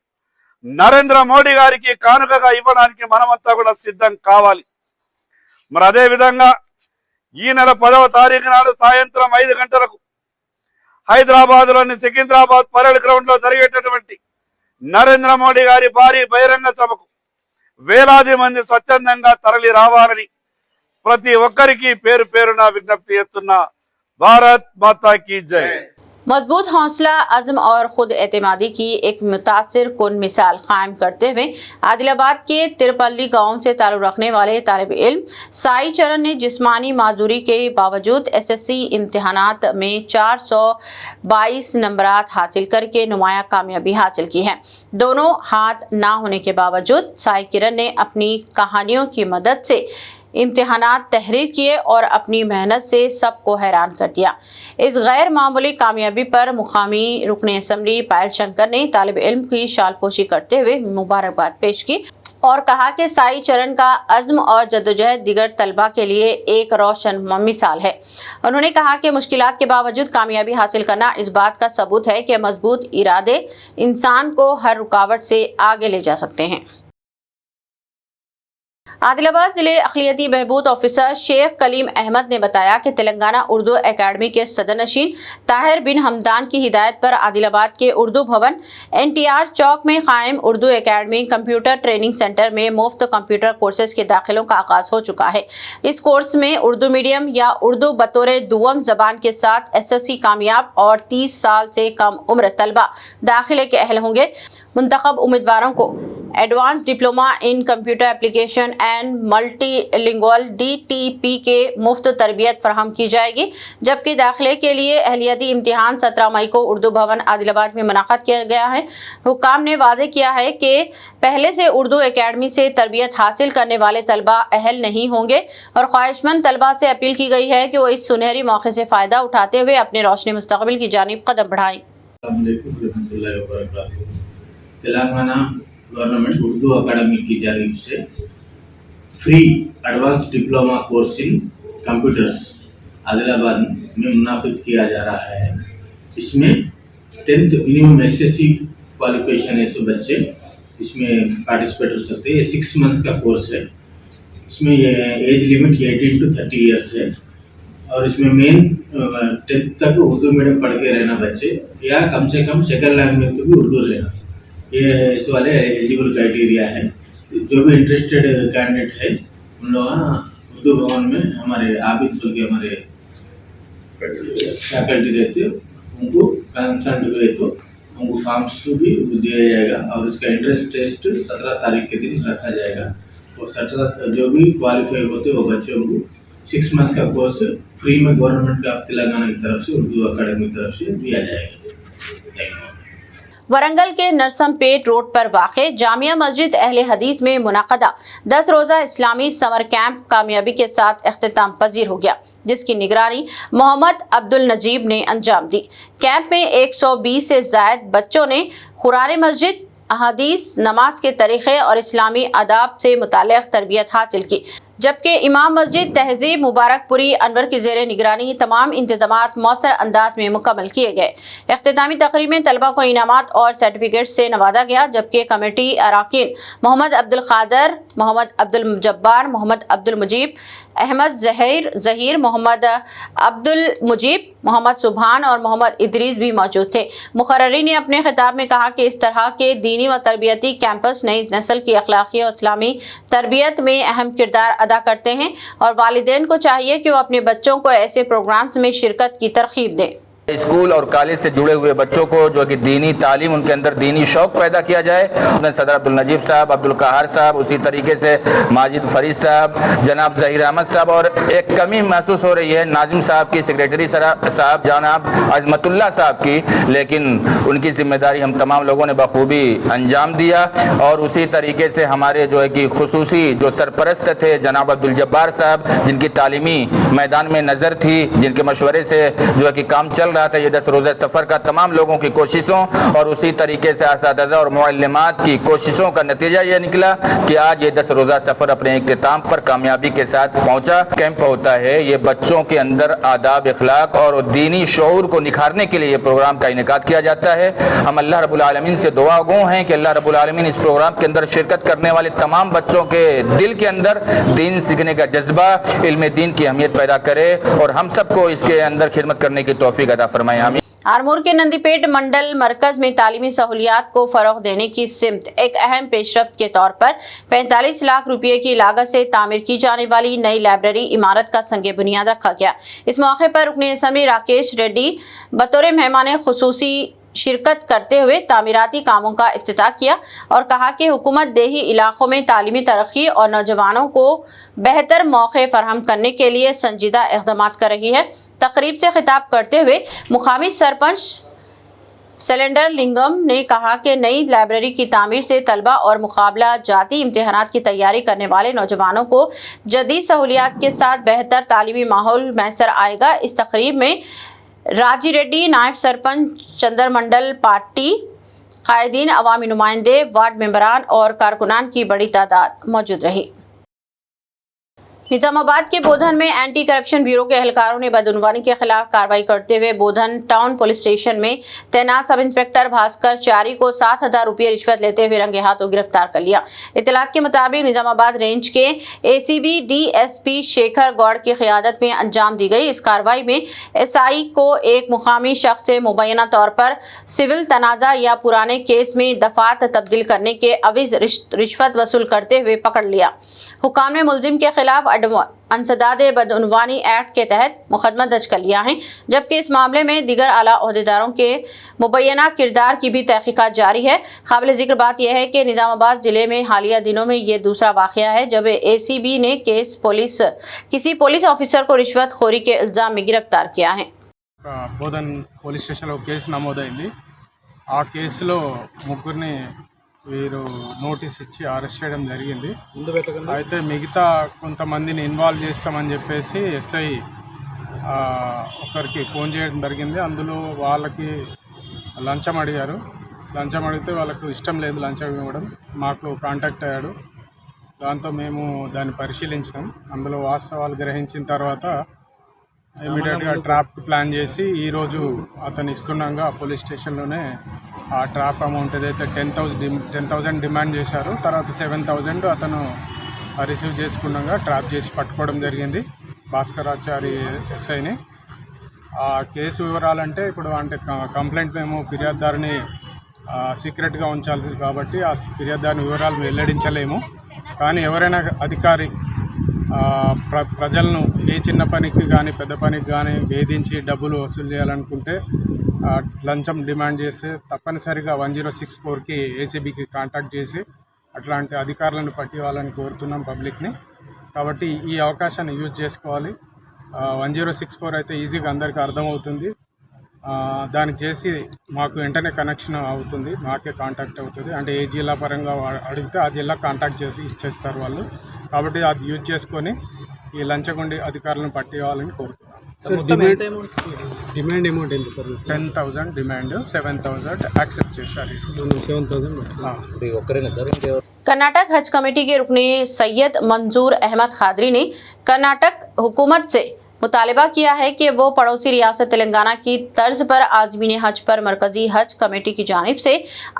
నరేంద్ర మోడీ గారికి కానుకగా ఇవ్వడానికి మనమంతా కూడా సిద్ధం కావాలి। మరి అదే విధంగా ఈ నెల 10వ తారీఖు నాడు సాయంత్రం 5 గంటలకు హైదరాబాద్లోని సికింద్రాబాద్ పరేడ్ గ్రౌండ్ లో జరిగేటటువంటి నరేంద్ర మోడీ గారి భారీ బహిరంగ సభకు వేలాది మంది స్వచ్ఛందంగా తరలి రావాలని ప్రతి ఒక్కరికి పేరు పేరున విజ్ఞప్తి చేస్తున్నా। భారత్ మాతా కీ జై। मजबूत हौसला, अज़्म और खुद एतमादी की एक मुतासिर कुन मिसाल कायम करते हुए आदिलाबाद के तिरपल्ली गांव से ताल्लुक़ रखने वाले तालिब इल्म साई चरण ने जिस्मानी माजूरी के बावजूद SSC इम्तिहानात में 422 नंबरात हासिल करके नुमाया कामयाबी हासिल की है। दोनों हाथ ना होने के बावजूद साई किरण ने अपनी कहानियों की मदद से इम्तिहानात तहरीर किए और अपनी मेहनत से सबको हैरान कर दिया। इस गैर मामूली कामयाबी पर मुकामी रुकने असेंबली पायल शंकर ने तालिब इल्म की शालपोशी करते हुए मुबारकबाद पेश की और कहा कि साई चरण का अज़्म और जद्दोजहद दिगर तलबा के लिए एक रोशन मिसाल है। उन्होंने कहा कि मुश्किलात के बावजूद कामयाबी हासिल करना इस बात का सबूत है कि मजबूत इरादे इंसान को हर रुकावट से आगे ले जा सकते हैं। आदिलाबाद जिले अखिलियती बहबूद ऑफिसर शेख कलीम अहमद ने बताया कि तेलंगाना उर्दू एकेडमी के सदरनशीन ताहिर बिन हमदान की हिदायत पर आदिलाबाद के उर्दू भवन NTR चौक में कायम Urdu academy computer training centre में मुफ्त कंप्यूटर कोर्सेज के दाखिलों का आगाज हो चुका है। इस कोर्स में उर्दू मीडियम या उर्दू बतौर दुअम जबान के साथ SSC कामयाब और 30 साल से कम उम्र तलबा दाखिले के अहल होंगे। मुंतखब उम्मीदवारों को advance diploma in computer application and multilingual DTP के मुफ्त तरबियत फराहम की जाएगी, जबकि दाखिले के लिए अहलियती इम्तिहान 17 मई को उर्दू भवन आदिलाबाद में मुनाक़द किया गया है। हुक्काम ने वाज़े किया है कि पहले से उर्दू एकेडमी से तरबियत हासिल करने वाले तलबा अहल नहीं होंगे और ख्वाहिशमंद तलबा से अपील की गई है कि वो इस सुनहरी मौके से फ़ायदा उठाते हुए अपने रोशनी मुस्तक़बिल की जानिब कदम बढ़ाएँ। तेलंगाना गवर्नमेंट उर्दू अकादमी की जानिब से free advance diploma course in computers Adilabad में मुनाफिद किया जा रहा है। इसमें 10th मिनिमम SSC क्वालिफिकेशन ऐसे बच्चे इसमें पार्टिसिपेट हो सकते हैं। ये 6 मंथ्स का कोर्स है। इसमें ये एज लिमिट 18 to 30 ईयर्स है और इसमें मेन 10th तक उर्दू मीडियम पढ़ के रहना बच्चे या कम से कम सेकंड लैंग्वेज तो भी उर्दू रहना, ये इस वाले एलिजिबल क्राइटेरिया है। जो भी इंटरेस्टेड कैंडिडेट है उन लोग उर्दू भवन में हमारे आबिद बोल के हमारे फैकल्टी रहते उनको कंसल्ट हुए तो उनको फॉर्म्स भी दिया जाएगा और इसका इंट्रेंस टेस्ट 17 तारीख के दिन रखा जाएगा और 17 जो भी क्वालिफाई होते वो बच्चों को 6 मंथ्स का कोर्स फ्री में गवर्नमेंट ऑफ तेलंगाना की तरफ से उर्दू अकादमी की तरफ से दिया जाएगा। Thank you. वरंगल के नरसमपेट रोड पर वाक़े जामिया मस्जिद अहले हदीस में मुनाक़दा 10 रोज़ा इस्लामी समर कैंप कामयाबी के साथ इख्तिताम पजीर हो गया, जिसकी निगरानी मोहम्मद अब्दुल नजीब ने अंजाम दी। कैंप में 120 से ज़ायद बच्चों ने कुरान मस्जिद, अहादीस, नमाज के तरीक़े और इस्लामी आदाब से मुताल्लिक़ तरबियत हासिल की, जबकि इमाम मस्जिद तहजीब मुबारकपुरी अनवर की ज़ेर निगरानी तमाम इंतज़ामात मौसर अंदाज में मुकम्मल किए गए। इख्तितामी तकरीब में तलबा को इनामात और सर्टिफिकेट से नवाजा गया, जबकि कमेटी अराकीन मोहम्मद अब्दुल क़ादर, मोहम्मद अब्दुल जब्बार, मोहम्मद अब्दुल मुजीब, अहमद ज़हीर, मोहम्मद अब्दुल मुजीब, मोहम्मद सुबहान और मोहम्मद इदरीस भी मौजूद थे। मुकर्ररी ने अपने खिताब में कहा कि इस तरह के दीनी व तरबियती कैंपस नई नस्ल की अखलाकी और इस्लामी तरबियत में अहम किरदार अदा करते हैं और वालिदैन को चाहिए कि वो अपने बच्चों को ऐसे प्रोग्राम्स में शिरकत की तरगीब दें। स्कूल और कॉलेज से जुड़े हुए बच्चों को जो कि दीनी तालीम, उनके अंदर दीनी शौक पैदा किया जाए। सदर अब्दुल नजीब साहब, अब्दुल कहार साहब, उसी तरीके से माजिद फरीद साहब, जनाब ज़हीर अहमद साहब, और एक कमी महसूस हो रही है नाजिम साहब की, सेक्रेटरी साहब जनाब अजमतुल्ला साहब की, लेकिन उनकी जिम्मेदारी हम तमाम लोगों ने बखूबी अंजाम दिया। और उसी तरीके से हमारे जो है कि खुसूसी जो सरपरस्त थे जनाब अब्दुल जब्बार साहब, जिनकी तालीमी मैदान में नज़र थी, जिनके मशवरे से जो है कि काम चल रहा था ये 10 रोज़ा सफ़र का, तमाम लोगों की कोशिशों और उसी तरीके से असातिज़ा और मुअल्लिमात की कोशिशों का नतीजा ये निकला कि आज ये 10 रोज़ा सफ़र अपने इख्तिताम पर कामयाबी के साथ पहुंचा। कैंप होता है ये बच्चों के अंदर आदाब, इखलाक और दीनी शऊर को निखारने के लिए ये प्रोग्राम का इनेकाद किया जाता है। हम अल्लाह रब्बुल आलमीन से दुआ गो हैं कि अल्लाह रब्बुल आलमीन इस प्रोग्राम के अंदर शिरकत करने वाले तमाम बच्चों के दिल के अंदर दीन सीखने का जज्बा, इल्म दीन की अहमियत पैदा करे और हम सबको इसके अंदर खिदमत करने की तौफीक अता फरमाए। आमीन। आरमूर के नंदीपेट मंडल मरकज में तालीमी सहूलियात को फरोग देने की सिमत एक अहम पेशरफ्त के तौर पर 45 लाख रुपये की लागत से तामीर की जाने वाली नई लाइब्रेरी इमारत का संगे बुनियाद रखा गया। इस मौके पर रुकने असम्बली राकेश रेड्डी बतौर मेहमान खुसूसी शिरकत करते हुए तामीराती कामों का इफ्तिताह किया और कहा कि हुकूमत देही इलाकों में तालीमी तरक्की और नौजवानों को बेहतर मौके फराहम करने के लिए संजीदा इक़दाम कर रही है। तकरीब से खिताब करते हुए मुकामी सरपंच सिलेंडर लिंगम ने कहा कि नई लाइब्रेरी की तामीर से तलबा और मुकाबला जाती इम्तिहानात की तैयारी करने वाले नौजवानों को जदीद सहूलियात के साथ बेहतर तालीमी माहौल मैसर आएगा। इस तकरीब में राजी रेड्डी, नायब सरपंच चंद्रमंडल पार्टी, कायदीन, अवामी नुमाइंदे, वार्ड मेंबरान और कारकुनान की बड़ी तादाद मौजूद रही। निजामाबाद के बोधन में एंटी करप्शन ब्यूरो के एहलकारों ने बदउनवानी के खिलाफ कार्रवाई करते हुए बोधन टाउन पुलिस स्टेशन में तैनात सब इंस्पेक्टर भास्कर चारी को 7,000 रुपये रिश्वत लेते हुए रंगे हाथों गिरफ्तार कर लिया। इत्तलात के मुताबिक निजामाबाद रेंज के ACB DSP शेखर गौड़ की क़ियादत में अंजाम दी गई इस कार्रवाई में SI को एक मुकामी शख्स से मुबैना तौर पर सिविल तनाज़ा या पुराने केस में दफात तब्दील करने के अविज रिश्वत वसूल करते हुए पकड़ लिया। हुकाम ने मुलजिम के खिलाफ अंसदाद बदउनवानी एक्ट के तहत मुकदमा दर्ज कर लिया है, जबकि इस मामले में दीगर आला ओहदेदारों के मुबैना किरदार की भी तहकीकात जारी है। काबिल जिक्र बात यह है कि निजामाबाद जिले में हालिया दिनों में ये दूसरा वाक़या है जब ACB ने किसी पुलिस ऑफिसर को रिश्वत खोरी के इल्ज़ाम में गिरफ्तार किया है। బోధన్ పోలీస్ స్టేషన్లో కేసు నమోదైంది। ఆ కేసులో ముగ్గురిని వీరు నోటీస్ ఇచ్చి అరెస్ట్ చేయడం జరిగింది। అయితే మిగతా కొంతమందిని ఇన్వాల్వ్ చేస్తామని చెప్పేసి SI ఒకరికి ఫోన్ చేయడం జరిగింది। అందులో వాళ్ళకి లంచం అడిగారు। లంచం అడిగితే వాళ్ళకు ఇష్టం లేదు లంచం ఇవ్వడం, మాకు కాంటాక్ట్ అయ్యాడు। దాంతో మేము దాన్ని పరిశీలించినాం। అందులో వాస్తవాలు గ్రహించిన తర్వాత ఇమీడియట్గా ట్రాప్ ప్లాన్ చేసి ఈరోజు అతను ఇస్తుండగా పోలీస్ స్టేషన్లోనే ఆ ట్రాప్ అమౌంట్ ఏదైతే 10,000 డిమాండ్ చేశారో తర్వాత 7,000 అతను రిసీవ్ చేసుకున్నాగా ట్రాప్ చేసి పట్టుకోవడం జరిగింది భాస్కరాచారి SIని। ఆ కేసు వివరాలంటే ఇప్పుడు అంటే కంప్లైంట్ మేము ఫిర్యాదుదారుని సీక్రెట్గా ఉంచాలి కాబట్టి ఆ ఫిర్యాదుదారుని వివరాలు వెల్లడించలేము। కానీ ఎవరైనా అధికారి ప్రజలను ఏ చిన్న పనికి కానీ పెద్ద పనికి కానీ వేధించి డబ్బులు వసూలు చేయాలనుకుంటే లంచం డిమాండ్ చేస్తే తప్పనిసరిగా 1064కి ACBకి కాంటాక్ట్ చేసి అట్లాంటి అధికారులను పట్టివ్వాలని కోరుతున్నాం పబ్లిక్ని। కాబట్టి ఈ అవకాశాన్ని యూజ్ చేసుకోవాలి। 1064 అయితే ఈజీగా అందరికీ అర్థమవుతుంది। దానికి చేసి మాకు వెంటనే కనెక్షన్ అవుతుంది, మాకే కాంటాక్ట్ అవుతుంది. అంటే ఏ జిల్లా పరంగా అడిగితే ఆ జిల్లా కాంటాక్ట్ చేసి ఇచ్చేస్తారు వాళ్ళు. కాబట్టి అది యూజ్ చేసుకొని ఈ లంచగొండి అధికారులను పట్టివ్వాలని కోరుతున్నాను. డిమాండ్ అమౌంట్ ఎంత సార్? 10,000 డిమాండ్, 7,000 యాక్సెప్ట్ చేశారు. 7,000 ఒక్కరేనా సార్? कर्नाटक हज कमेटी के रुकने सैयद मंजूर अहमद खादरी ने कर्नाटक हुकूमत से मुतालबा किया है कि वो पड़ोसी रियासत तेलंगाना की तर्ज पर आज़मीन हज पर मरकजी हज कमेटी की जानिब से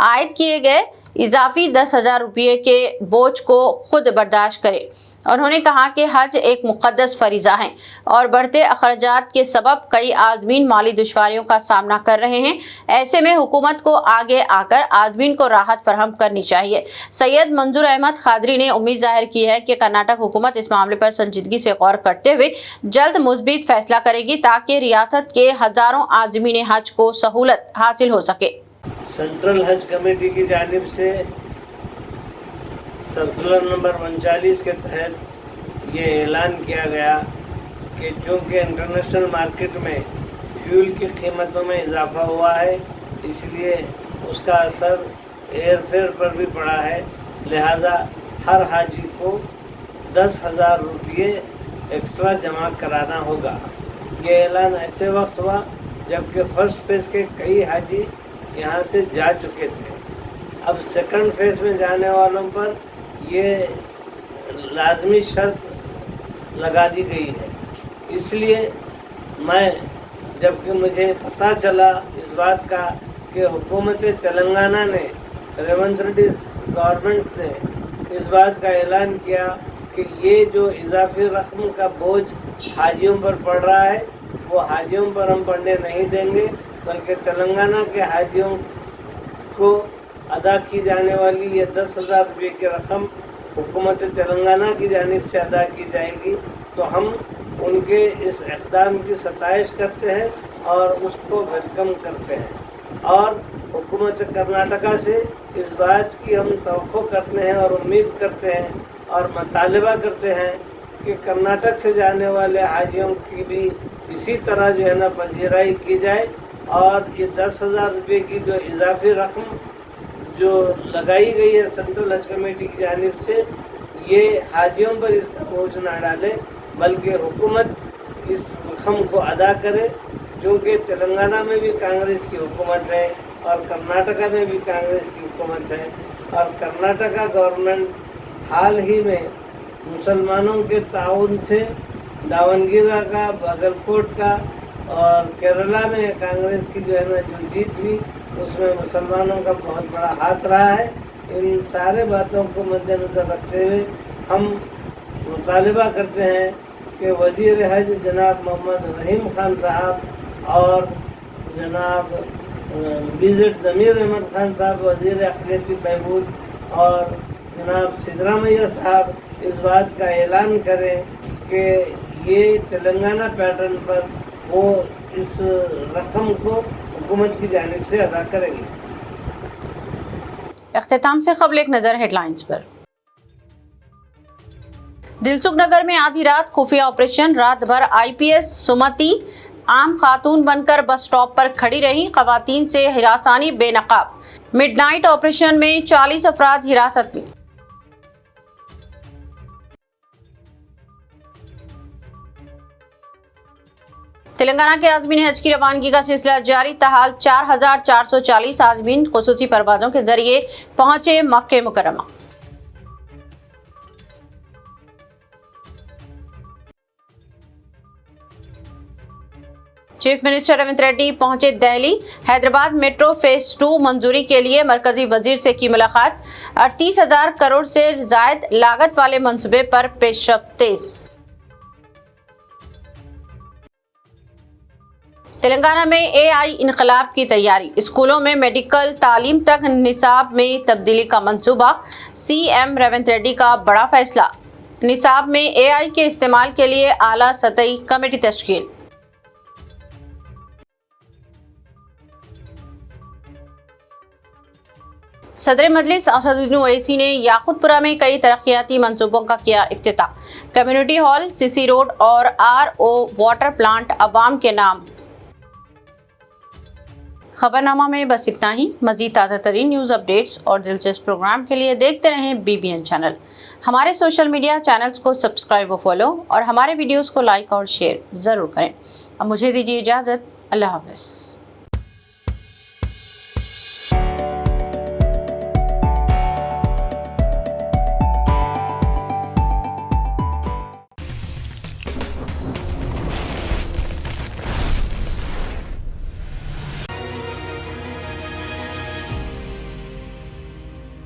आयद किए गए इजाफी 10,000 रुपये के बोझ को खुद बर्दाश्त करे। उन्होंने कहा कि हज एक मुक़द्दस फरीज़ा है और बढ़ते अखराजात के सबब कई आदमीन माली दुश्वारियों का सामना कर रहे हैं। ऐसे में हुकूमत को आगे आकर आदमीन को राहत फराहम करनी चाहिए। सैयद मंजूर अहमद खादरी ने उम्मीद जाहिर की है कि कर्नाटक हुकूमत इस मामले पर संजीदगी से गौर करते हुए जल्द मुस्बित फैसला करेगी ताकि रियासत के हज़ारों आज़मीन हज को सहूलत हासिल हो सके। सेंट्रल हज कमेटी की जानिब से सर्कुलर नंबर 39 के तहत ये ऐलान किया गया कि चूँकि इंटरनेशनल मार्केट में फ्यूल की कीमतों में इजाफा हुआ है, इसलिए उसका असर एयरफेयर पर भी पड़ा है। लिहाजा हर हाजी को 10,000 रुपये एक्स्ट्रा जमा कराना होगा। ये ऐलान ऐसे वक्त हुआ जबकि फर्स्ट फेज़ के कई हाजी यहाँ से जा चुके थे। अब सेकंड फेज़ में जाने वालों पर ये लाजमी शर्त लगा दी गई है। इसलिए मैं जबकि मुझे पता चला इस बात का कि हुकूमत तेलंगाना ने, रेवंत रेड्डी गवर्नमेंट ने इस बात का ऐलान किया कि ये जो इजाफी रकम का बोझ हाजियों पर पड़ रहा है वो हाजियों पर हम पड़ने नहीं देंगे, बल्कि तेलंगाना के हाजियों को अदा की जाने वाली ये 10,000 रुपये की रकम हुकूमत तेलंगाना की जानिब से अदा की जाएगी। तो हम उनके इस इक़दाम की सताइश करते हैं और उसको वेलकम करते हैं और हुकूमत कर्नाटका से इस बात की हम तवक्को करते हैं और उम्मीद करते हैं और मुतालबा करते हैं कि कर्नाटक से जाने वाले हाजियों की भी इसी तरह जो है ना पजीराई की जाए और ये 10,000 रुपये की जो इजाफी रकम जो लगाई गई है सेंट्रल हज कमेटी की जानिब से, ये हाजियों पर इसका बोझ ना डाले बल्कि हुकूमत इस रकम को अदा करे। क्योंकि तेलंगाना में भी कांग्रेस की हुकूमत है और कर्नाटका में भी कांग्रेस की हुकूमत है और कर्नाटका गवर्नमेंट हाल ही में मुसलमानों के ताउन से दावनगिरा का, बागलकोट का और केरला में कांग्रेस की जो है ना जो जीत हुई उसमें मुसलमानों का बहुत बड़ा हाथ रहा है। इन सारे बातों को मद्देनज़र रखते हुए हम मुतालबा करते हैं कि वज़ीर हज जनाब मोहम्मद रहीम खान साहब और जनाब बीजेड ज़मीर अहमद खान साहब वज़ीर अक़लियती बहबूद और जनाब सिद्धरामैया साहब इस बात का ऐलान करें कि ये तेलंगाना पैटर्न पर वो इस रकम को हुकूमत की जानिब से अदा करेंगे। इख्तिताम से क़ब्ल एक नज़र हेडलाइंस पर। दिलसुख नगर में आधी रात खुफिया ऑपरेशन, रात भर IPS सुमति आम खातून बनकर बस स्टॉप पर खड़ी रही, खवातीन से हिरासानी बेनकाब। मिडनाइट ऑपरेशन में 40 अफराद हिरासत में। तेलंगाना के आज़मीन हज की रवानगी का सिलसिला जारी, ताहाल 4,440 आज़मीन खुसूसी परवाज़ों के जरिए पहुंचे मक्के मुकर्रमा। चीफ मिनिस्टर रेवंत रेड्डी पहुंचे दिल्ली। हैदराबाद मेट्रो फेज 2 मंजूरी के लिए मरकजी वजीर से की मुलाकात। 38,000 करोड़ से जायद लागत वाले मंसूबे पर पेशरफ्त तेज। तेलंगाना में AI इनकलाब की तैयारी, स्कूलों में मेडिकल तालीम तक निसाब में तब्दीली का मंसूबा। CM रेवंत रेड्डी का बड़ा फैसला, निसाब में AI के इस्तेमाल के लिए आला सतही कमेटी तश्कील। सदर मजलिस असदुद्दीन ओवैसी ने याकुतपुरा में कई तरक्याती मंसूबों का किया इफ्तिताह। कम्युनिटी हॉल, CC रोड और RO वाटर प्लांट अवाम के नाम। खबरनामा में बस इतना ही। मज़ीद ताज़ा तरीन न्यूज़ अपडेट्स और दिलचस्प प्रोग्राम के लिए देखते रहें BBN चैनल। हमारे सोशल मीडिया चैनल्स को सब्सक्राइब और फॉलो और हमारे वीडियोज़ को लाइक और शेयर ज़रूर करें। अब मुझे दीजिए इजाज़त। अल्लाह हाफ़िज़।